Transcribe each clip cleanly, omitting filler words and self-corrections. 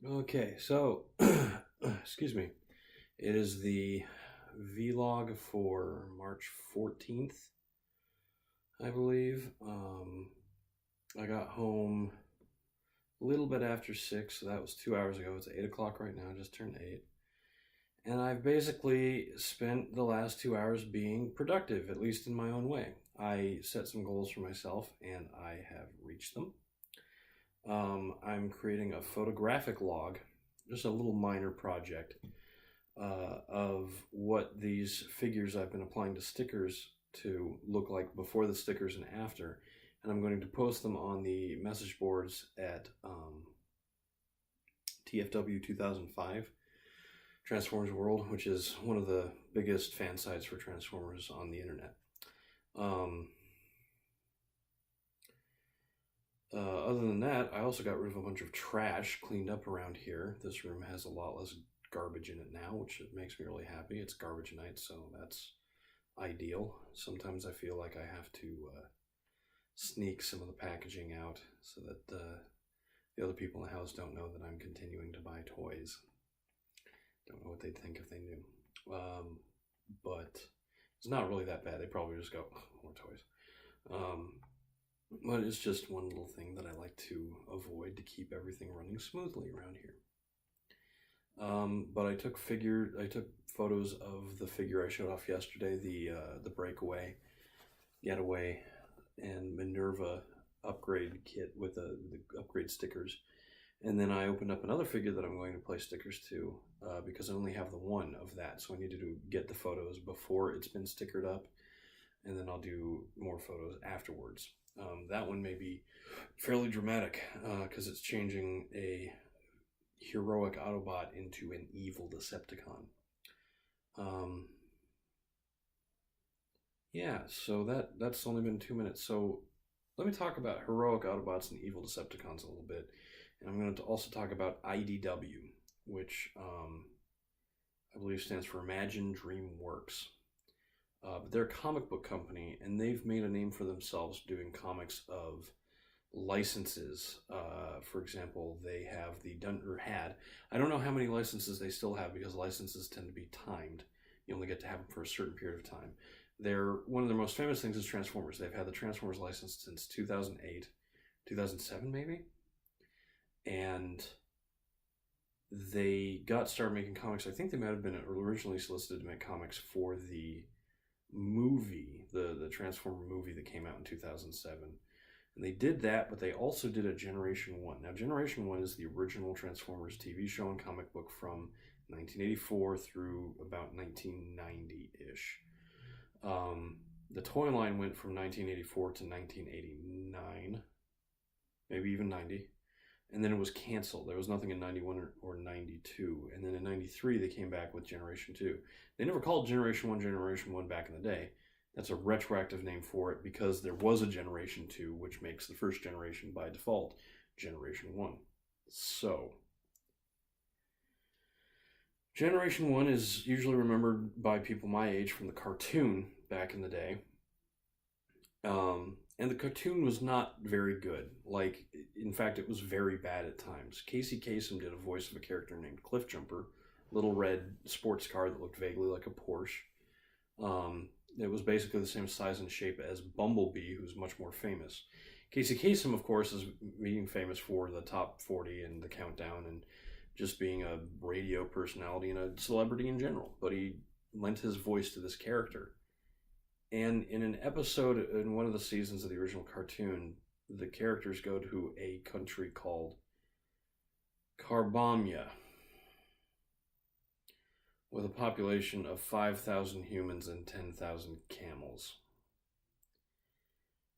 Okay, so excuse me. It is the vlog for March 14th, I believe. I got home a little bit after 6, so that was 2 hours ago. It's 8 o'clock right now, just turned 8. And I've basically spent the last 2 hours being productive, at least in my own way. I set some goals for myself and I have reached them. I'm creating a photographic log, just a little minor project of what these figures I've been applying to stickers to look like before the stickers and after. And I'm going to post them on the message boards at TFW 2005 Transformers World, which is one of the biggest fan sites for Transformers on the internet. Um, Other than that, I also got rid of a bunch of trash, cleaned up around here. This room has a lot less garbage in it now, which makes me really happy. It's garbage night, so that's ideal. Sometimes I feel like I have to sneak some of the packaging out so that the other people in the house don't know that I'm continuing to buy toys. Don't know what they'd think if they knew. But it's not really that bad. They probably just go, "Oh, more toys." But it's just one little thing that I like to avoid to keep everything running smoothly around here. But I took photos of the figure I showed off yesterday, the breakaway, getaway, and Minerva upgrade kit with the upgrade stickers. And then I opened up another figure that I'm going to play stickers to because I only have the one of that. So I needed to get the photos before it's been stickered up, and then I'll do more photos afterwards. That one may be fairly dramatic because it's changing a heroic Autobot into an evil Decepticon. Yeah, so that's only been 2 minutes. So let me talk about heroic Autobots and evil Decepticons a little bit, and I'm going to also talk about IDW, which I believe stands for Imagine Dream Works. But they're a comic book company, and they've made a name for themselves doing comics of licenses. For example, they have had. I don't know how many licenses they still have because licenses tend to be timed. You only get to have them for a certain period of time. One of their most famous things is Transformers. They've had the Transformers license since 2008, 2007 maybe, and they got started making comics. I think they might have been originally solicited to make comics for the movie, the Transformer movie that came out in 2007. And they did that, but they also did a Generation 1. Now, Generation 1 is the original Transformers TV show and comic book from 1984 through about 1990-ish. The toy line went from 1984 to 1989, maybe even 90. And then it was canceled. There was nothing in 91 or 92. And then in 93, they came back with Generation 2. They never called Generation 1 back in the day. That's a retroactive name for it because there was a Generation 2, which makes the first generation by default Generation 1. So, Generation 1 is usually remembered by people my age from the cartoon back in the day. And the cartoon was not very good. Like, in fact, it was very bad at times. Casey Kasem did a voice of a character named Cliffjumper, little red sports car that looked vaguely like a Porsche. It was basically the same size and shape as Bumblebee, who's much more famous. Casey Kasem, of course, is being famous for the top 40 and the countdown and just being a radio personality and a celebrity in general. But he lent his voice to this character. And in an episode in one of the seasons of the original cartoon, the characters go to a country called Carbamia with a population of 5,000 humans and 10,000 camels.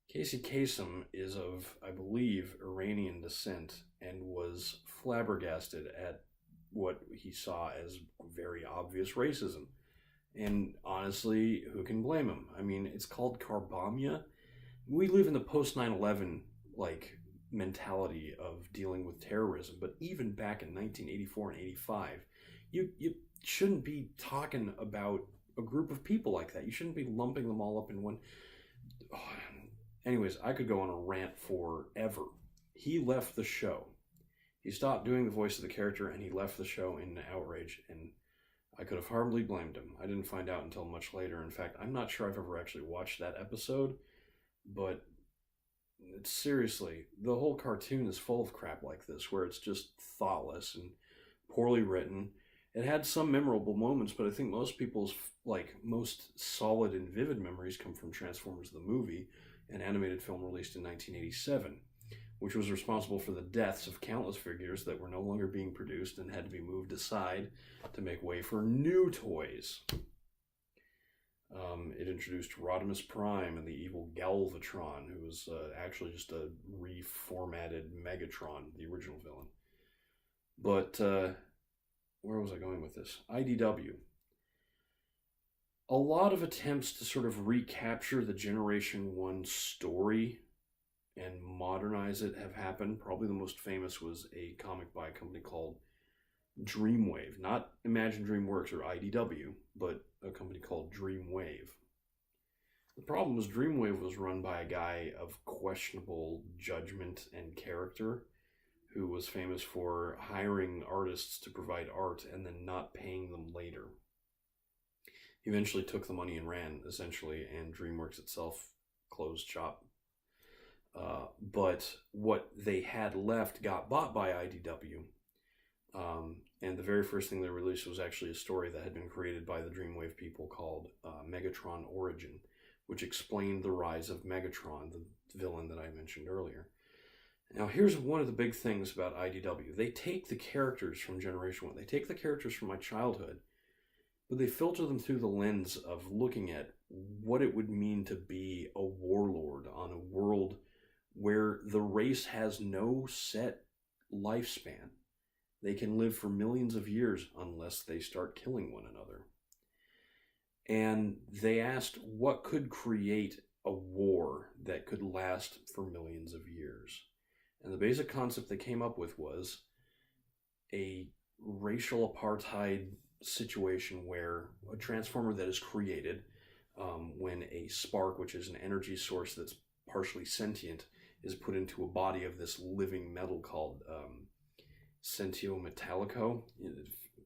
Casey Kasem is of, I believe, Iranian descent and was flabbergasted at what he saw as very obvious racism. And honestly, who can blame him? I mean, it's called Carbamia. We live in the post 9/11 like mentality of dealing with terrorism, but even back in 1984 and 85, you shouldn't be talking about a group of people like that. You shouldn't be lumping them all up in one. Oh, anyways, I could go on a rant forever. He left the show. He stopped doing the voice of the character and he left the show in outrage, and I could have hardly blamed him. I didn't find out until much later. In fact, I'm not sure I've ever actually watched that episode, but it's seriously, the whole cartoon is full of crap like this, where it's just thoughtless and poorly written. It had some memorable moments, but I think most people's most solid and vivid memories come from Transformers the movie, an animated film released in 1987, which was responsible for the deaths of countless figures that were no longer being produced and had to be moved aside to make way for new toys. It introduced Rodimus Prime and the evil Galvatron, who was actually just a reformatted Megatron, the original villain. But where was I going with this? IDW. A lot of attempts to sort of recapture the Generation 1 story and modernize it have happened. Probably the most famous was a comic by a company called Dreamwave. Not Imagine DreamWorks or IDW, but a company called Dreamwave. The problem was Dreamwave was run by a guy of questionable judgment and character who was famous for hiring artists to provide art and then not paying them later. He eventually took the money and ran, essentially, and DreamWorks itself closed shop. But what they had left got bought by IDW. And the very first thing they released was actually a story that had been created by the Dreamwave people called Megatron Origin, which explained the rise of Megatron, the villain that I mentioned earlier. Now, here's one of the big things about IDW. They take the characters from Generation 1. They take the characters from my childhood, but they filter them through the lens of looking at what it would mean to be a warlord on a world where the race has no set lifespan. They can live for millions of years unless they start killing one another. And they asked what could create a war that could last for millions of years. And the basic concept they came up with was a racial apartheid situation where a transformer that is created when a spark, which is an energy source that's partially sentient, is put into a body of this living metal called Sentio Metallico,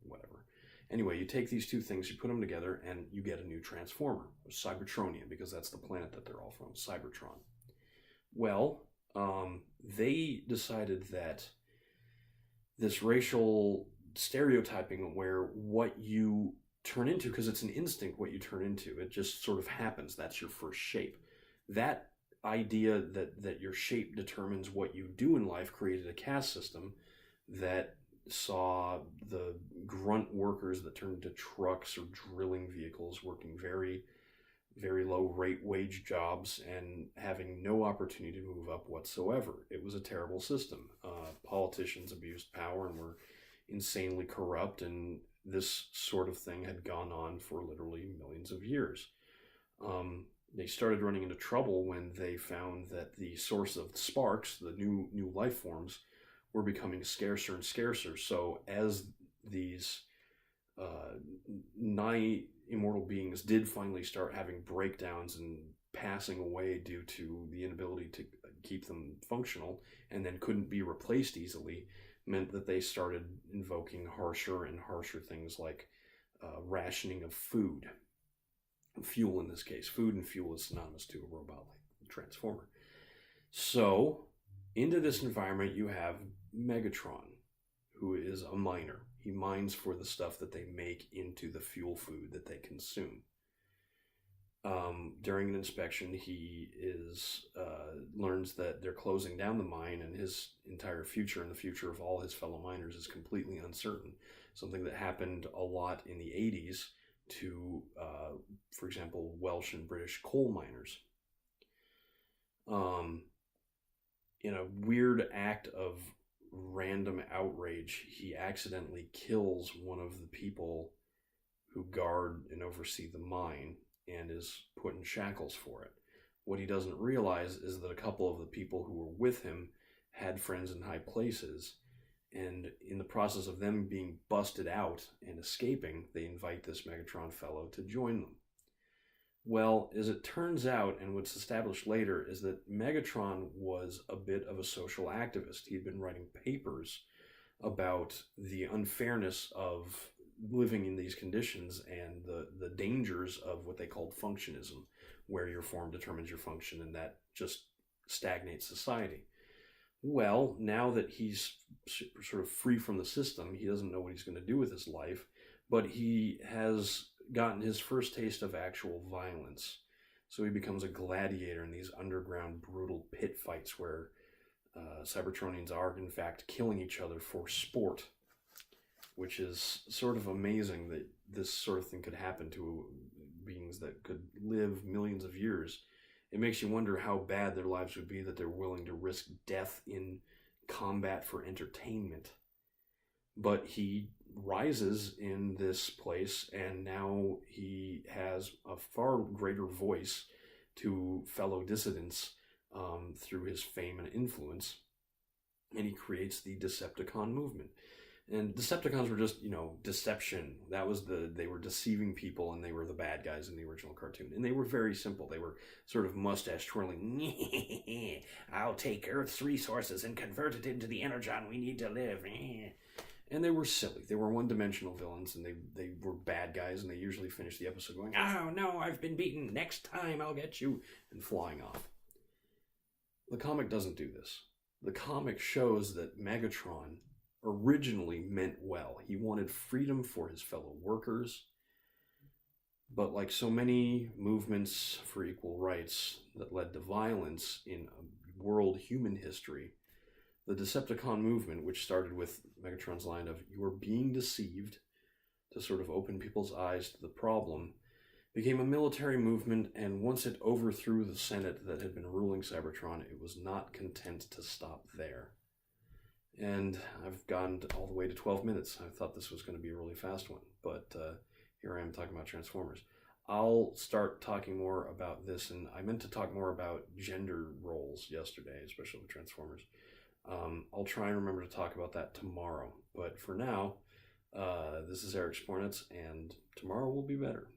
whatever. Anyway, you take these two things, you put them together, and you get a new transformer, Cybertronian, because that's the planet that they're all from, Cybertron. Well, they decided that this racial stereotyping where what you turn into, because it's an instinct what you turn into, it just sort of happens, that's your first shape. That idea that your shape determines what you do in life created a caste system that saw the grunt workers that turned into trucks or drilling vehicles working very, very low rate wage jobs and having no opportunity to move up whatsoever. It was a terrible system. Politicians abused power and were insanely corrupt, and this sort of thing had gone on for literally millions of years. They started running into trouble when they found that the source of the sparks, the new life forms, were becoming scarcer and scarcer. So as these nigh immortal beings did finally start having breakdowns and passing away due to the inability to keep them functional and then couldn't be replaced easily, meant that they started invoking harsher and harsher things like rationing of food. Fuel in this case. Food and fuel is synonymous to a robot like Transformer. So, into this environment you have Megatron, who is a miner. He mines for the stuff that they make into the fuel food that they consume. During an inspection, he learns that they're closing down the mine, and his entire future and the future of all his fellow miners is completely uncertain. Something that happened a lot in the 80s to, for example, Welsh and British coal miners. In a weird act of random outrage, he accidentally kills one of the people who guard and oversee the mine and is put in shackles for it. What he doesn't realize is that a couple of the people who were with him had friends in high places, and in the process of them being busted out and escaping, they invite this Megatron fellow to join them. Well, as it turns out, and what's established later, is that Megatron was a bit of a social activist. He'd been writing papers about the unfairness of living in these conditions and the dangers of what they called functionism, where your form determines your function, and that just stagnates society. Well, now that he's sort of free from the system, he doesn't know what he's going to do with his life, but he has gotten his first taste of actual violence. So he becomes a gladiator in these underground brutal pit fights where Cybertronians are, in fact, killing each other for sport, which is sort of amazing that this sort of thing could happen to beings that could live millions of years. It makes you wonder how bad their lives would be that they're willing to risk death in combat for entertainment. But he rises in this place, and now he has a far greater voice to fellow dissidents through his fame and influence, and he creates the Decepticon movement. And Decepticons were just, deception. That was they were deceiving people, and they were the bad guys in the original cartoon. And they were very simple. They were sort of mustache twirling. I'll take Earth's resources and convert it into the energon we need to live. And they were silly. They were one-dimensional villains, and they were bad guys, and they usually finished the episode going, "Oh, no, I've been beaten. Next time I'll get you," and flying off. The comic doesn't do this. The comic shows that Megatron originally meant well. He wanted freedom for his fellow workers, but like so many movements for equal rights that led to violence in world human history, the Decepticon movement, which started with Megatron's line of "you're being deceived," to sort of open people's eyes to the problem, became a military movement, and once it overthrew the Senate that had been ruling Cybertron, it was not content to stop there. And I've gone all the way to 12 minutes. I thought this was going to be a really fast one, but here I am talking about Transformers. I'll start talking more about this, and I meant to talk more about gender roles yesterday, especially with Transformers. I'll try and remember to talk about that tomorrow, but for now, this is Eric Spornitz, and tomorrow will be better.